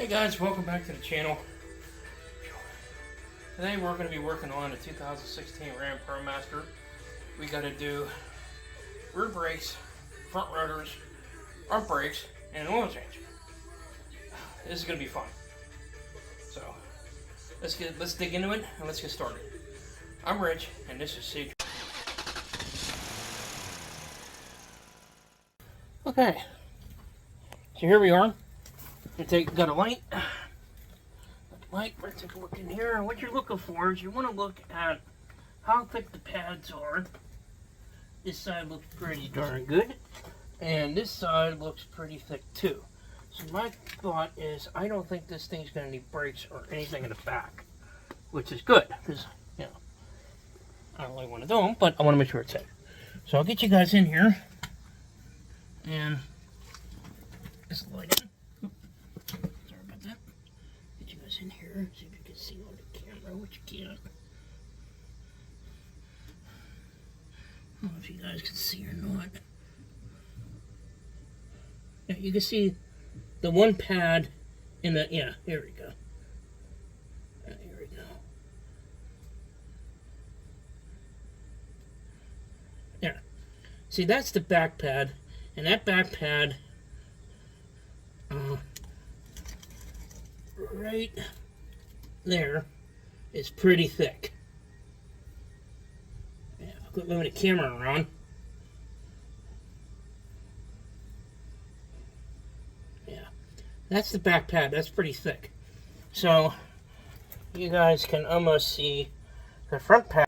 Hey guys, welcome back to the channel. Today we're going to be working on a 2016 Ram Promaster. We got to do rear brakes, front rotors, front brakes, and an oil change. This is going to be fun. So let's dig into it and let's get started. I'm Rich and this is SUBSCIBE. Okay, so here we are. Got a light. Let's take a look in here. And what you're looking for is you want to look at how thick the pads are. This side looks pretty darn good, and this side looks pretty thick too. So my thought is I don't think this thing's going to need brakes or anything in the back, which is good because, you know, I don't really want to do them, but I want to make sure it's safe. So I'll get you guys in here and just light in. In here, see if you can see on the camera, which you can't. I don't know if you guys can see or not. Yeah, you can see the one pad in the, yeah, here we go. Here we go. There. See, that's the back pad, and that back pad, right there is pretty thick. Yeah, I'll quit moving the camera around. Yeah, that's the back pad. That's pretty thick. So you guys can almost see the front pad.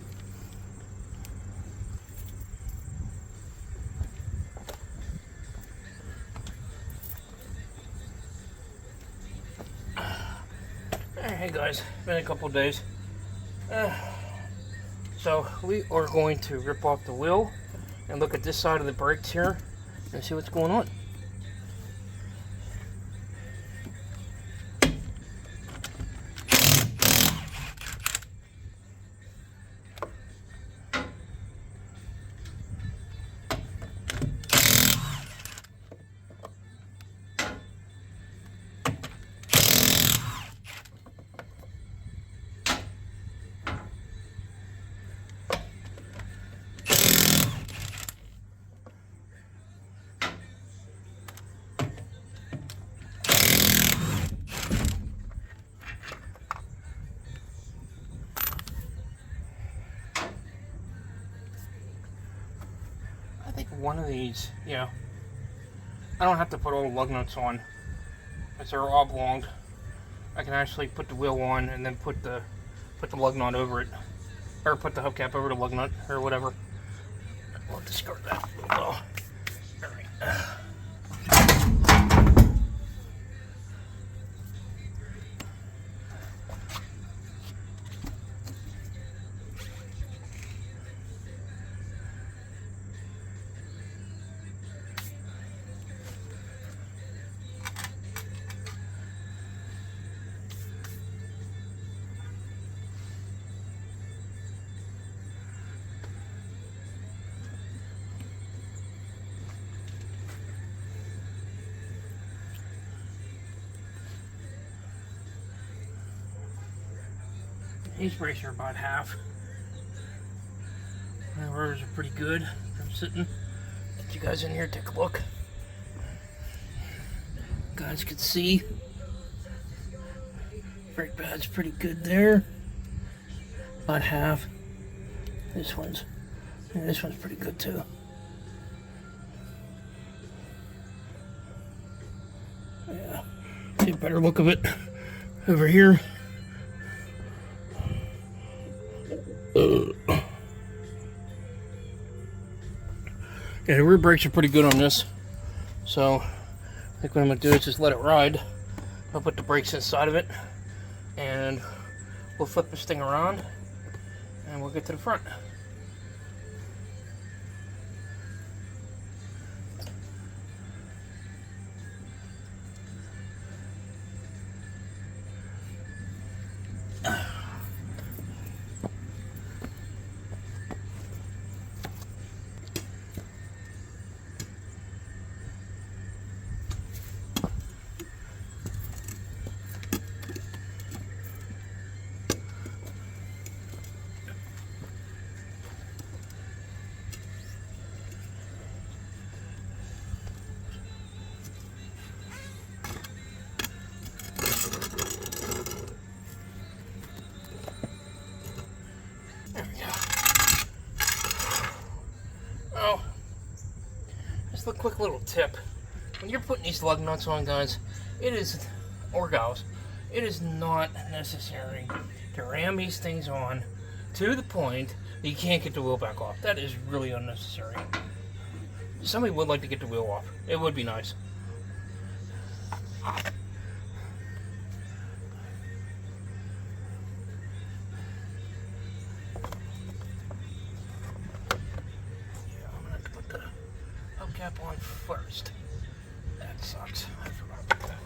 Hey guys, been a couple days. So we are going to rip off the wheel and look at this side of the brakes here and see what's going on. I think one of these, you know, I don't have to put all the lug nuts on as they're oblong. I can actually put the wheel on and then put the lug nut over it, or put the hubcap over the lug nut or whatever. We'll discard that. Oh, all right. These brakes are about half. The rotors are pretty good. I'm sitting. Get you guys in here, take a look. You guys can see. Brake pad's pretty good there. About half. This one's pretty good too. Yeah. See a better look of it over here. Yeah, the rear brakes are pretty good on this, so I think what I'm going to do is just let it ride. I'll put the brakes inside of it, and we'll flip this thing around, and we'll get to the front. quick little tip. When you're putting these lug nuts on, guys, or gals, it is not necessary to ram these things on to the point that you can't get the wheel back off. That is really unnecessary. Somebody would like to get the wheel off. It would be nice. On first. That sucks. I forgot about that.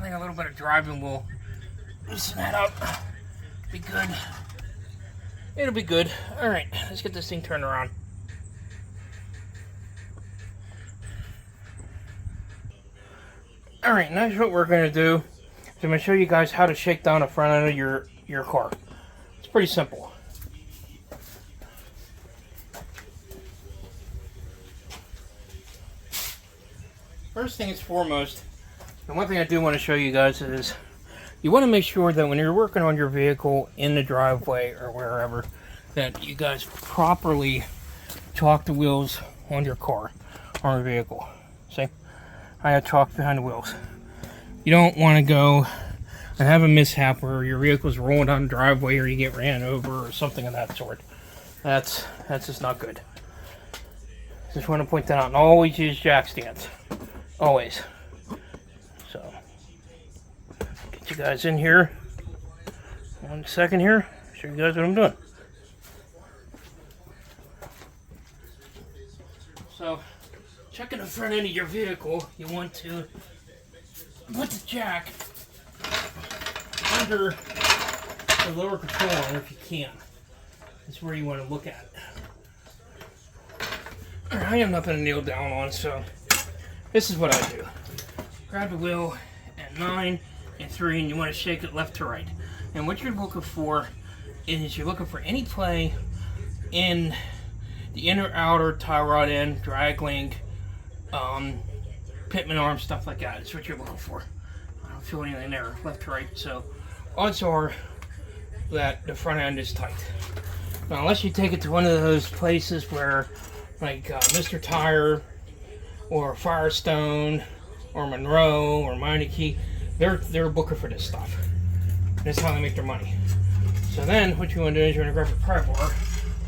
A little bit of driving will loosen that up. Be good. It'll be good. Alright, let's get this thing turned around. Alright, now what we're going to do is I'm going to show you guys how to shake down the front end of your car. It's pretty simple. First thing is foremost, and one thing I do want to show you guys is you want to make sure that when you're working on your vehicle in the driveway or wherever, that you guys properly chalk the wheels on your car or your vehicle. See? I have chalk behind the wheels. You don't want to go and have a mishap where your vehicle's rolling down the driveway or you get ran over or something of that sort. That's just not good. Just want to point that out. And always use jack stands. Always. So, get you guys in here. 1 second here. Show you guys what I'm doing. So, checking the front end of your vehicle, you want to put the jack under the lower control arm if you can. That's where you want to look at it. I have nothing to kneel down on, so this is what I do. Grab the wheel at 9 and 3, and you want to shake it left to right. And what you're looking for is you're looking for any play in the inner outer tie rod end, drag link, pitman arm, stuff like that. That's what you're looking for. I don't feel anything there, left to right. So odds are that the front end is tight. Now, unless you take it to one of those places where, like Mr. Tire, or Firestone, or Monroe, or Meineke, they're a booker for this stuff. That's how they make their money. So then, what you want to do is you're going to grab your pry bar,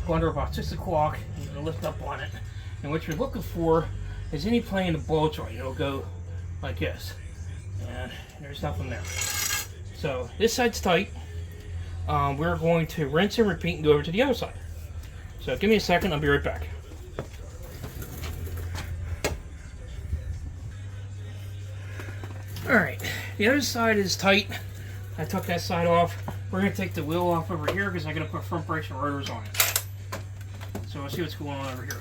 go under about 6 o'clock, and you're going to lift up on it. And what you're looking for is any play in the ball joint. It'll go like this. And there's nothing there. So, this side's tight. We're going to rinse and repeat and go over to the other side. So, give me a second, I'll be right back. Alright, the other side is tight. I took that side off. We're going to take the wheel off over here because I'm going to put front brakes and rotors on it. So we'll see what's going on over here.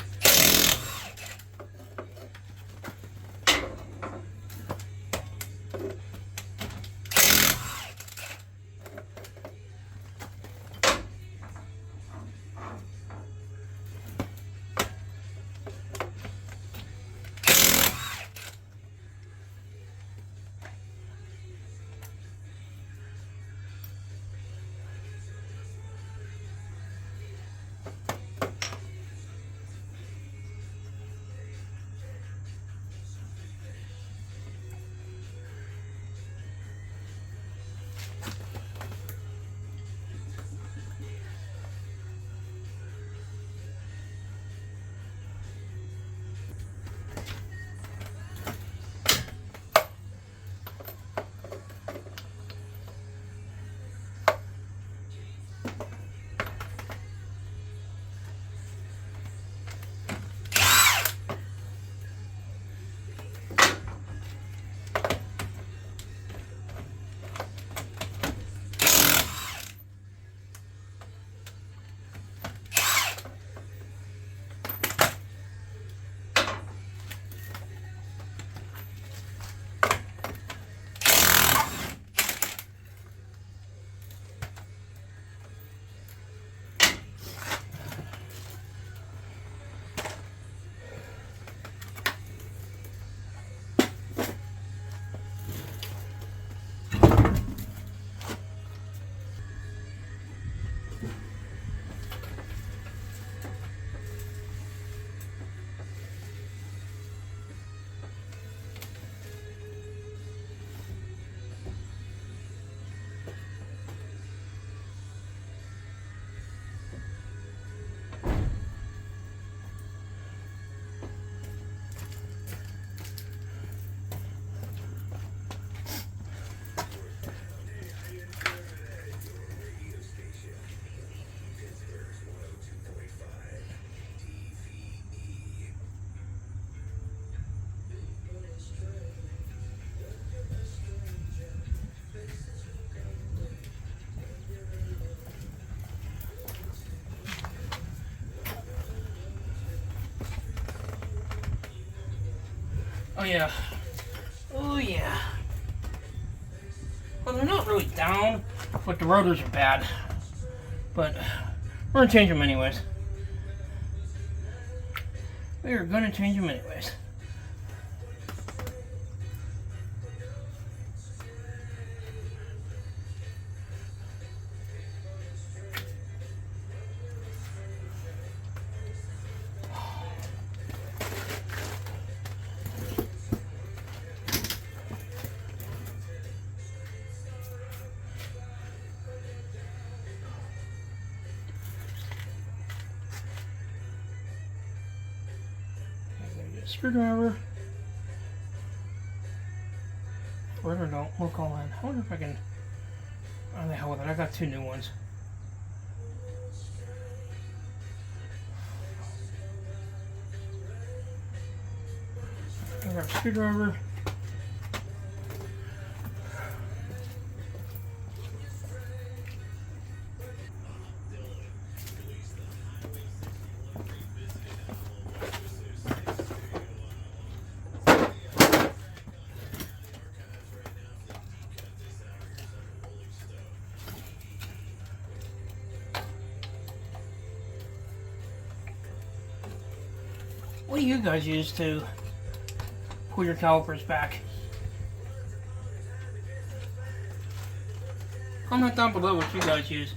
Oh yeah. Oh yeah. Well, they're not really down, but the rotors are bad. But we're gonna change them anyways. We are gonna change them anyways. Screwdriver. Whatever, don't look all in. I wonder if I can. Oh, the hell with it. I got two new ones. I got a screwdriver. What do you guys use to pull your calipers back? Comment down below what you guys use.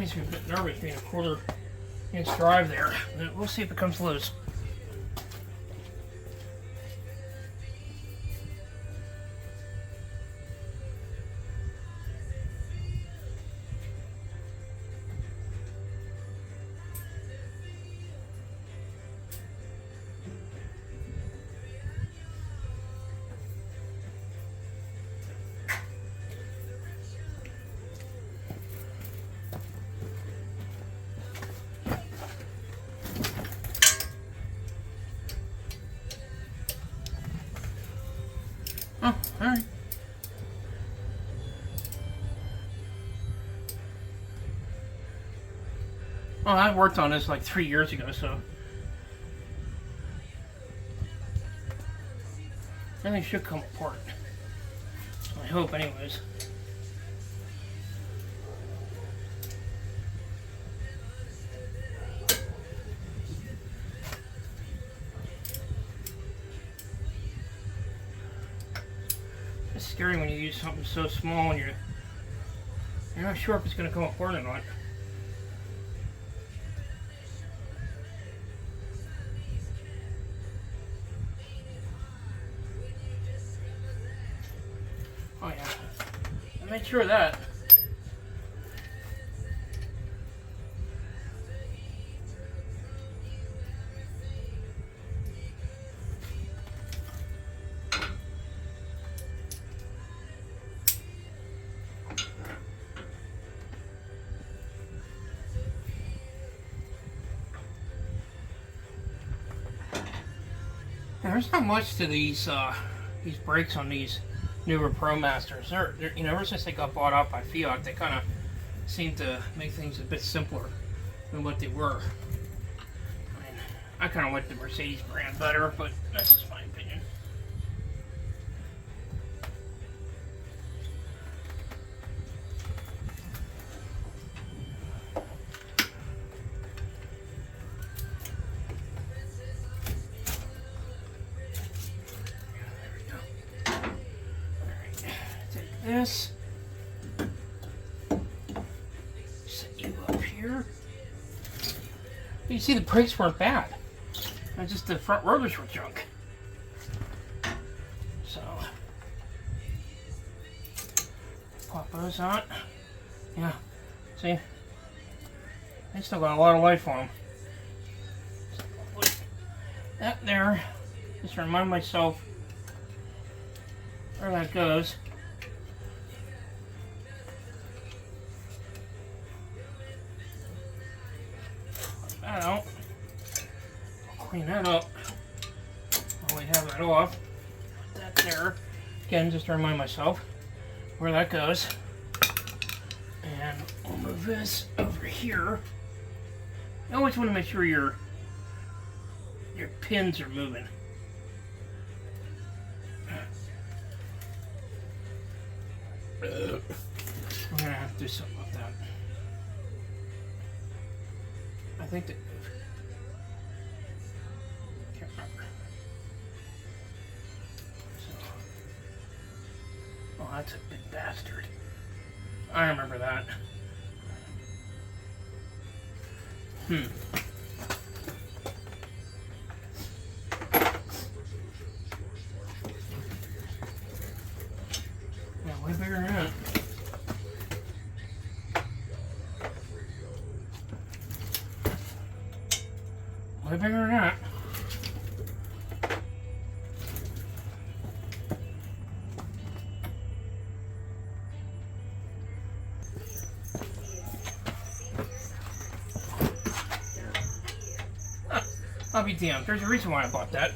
makes me a bit nervous being a 1/4-inch drive there. We'll see if it comes loose. Oh, alright. Well, I worked on this like 3 years ago, so everything should come apart. I hope, anyways. It's scary when you use something so small and you're not sure if it's going to come apart or not. Oh yeah, I made sure of that. There's not much to these brakes on these newer Promasters. They're, you know, ever since they got bought out by Fiat, they kind of seem to make things a bit simpler than what they were. I mean, I kind of like the Mercedes brand better, but that's just my opinion. This, set you up here. You see the brakes weren't bad. It's just the front rotors were junk. So pop those on. Yeah, see, they still got a lot of life on them. So I'll put that there, just to remind myself where that goes. That out. I'll clean that up while we have that off. Put that there. Again, just to remind myself where that goes. And we'll move this over here. You always want to make sure your pins are moving. We're gonna have to do something about that. I think they move. Can't remember. So, oh, that's a big bastard. I remember that. Yeah, way bigger than that. Way bigger than that. I'll be damned. There's a reason why I bought that.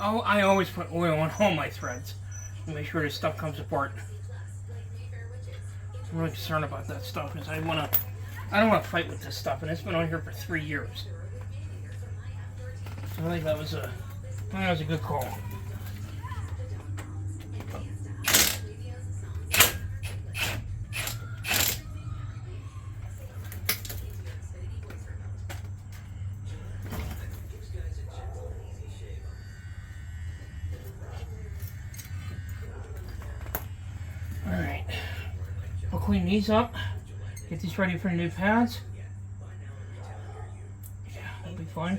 I always put oil on all my threads to make sure this stuff comes apart. I'm really concerned about that stuff because I don't want to fight with this stuff, and it's been on here for 3 years. So I think that was a good call. Alright, we'll clean these up, get these ready for the new pads. Yeah, that'll be fine.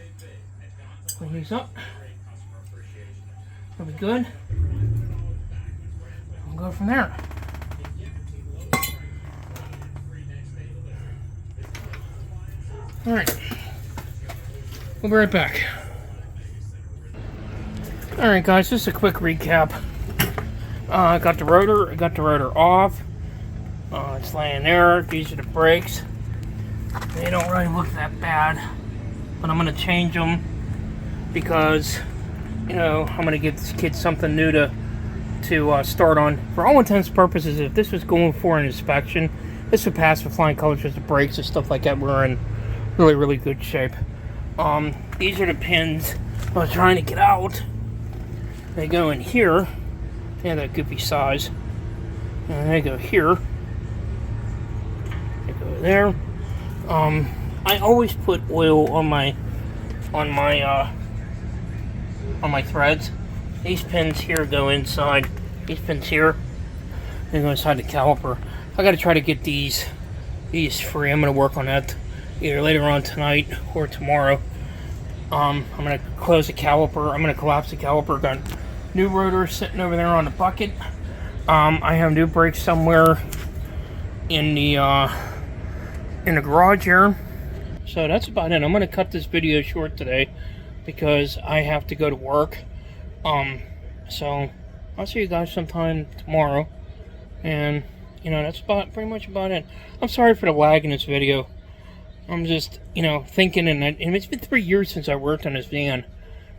Clean these up. That'll be good. We'll go from there. Alright, we'll be right back. Alright guys, just a quick recap. I got the rotor off. It's laying there. These are the brakes. They don't really look that bad, but I'm going to change them because, you know, I'm going to give this kid something new to start on. For all intents and purposes, if this was going for an inspection, this would pass with flying colors because the brakes and stuff like that were in really, really good shape. These are the pins I was trying to get out. They go in here. Yeah, that goofy size. And they go here. They go there. I always put oil on my threads. These pins here go inside. These pins here, they go inside the caliper. I got to try to get these free. I'm going to work on that either later on tonight or tomorrow. I'm going to close the caliper. I'm going to collapse the caliper. Got new rotor sitting over there on the bucket. I have new brakes somewhere in the garage here. So that's about it. I'm going to cut this video short today because I have to go to work. So I'll see you guys sometime tomorrow. And you know, that's pretty much about it. I'm sorry for the lag in this video. I'm just, you know, thinking, and it's been 3 years since I worked on this van.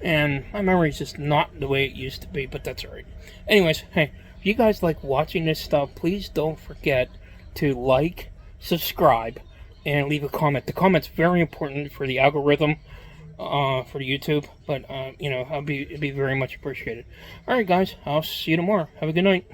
And my memory's just not the way it used to be, but that's alright. Anyways, hey, if you guys like watching this stuff, please don't forget to like, subscribe, and leave a comment. The comment's very important for the algorithm, for YouTube, but, you know, it'd be very much appreciated. Alright guys, I'll see you tomorrow. Have a good night.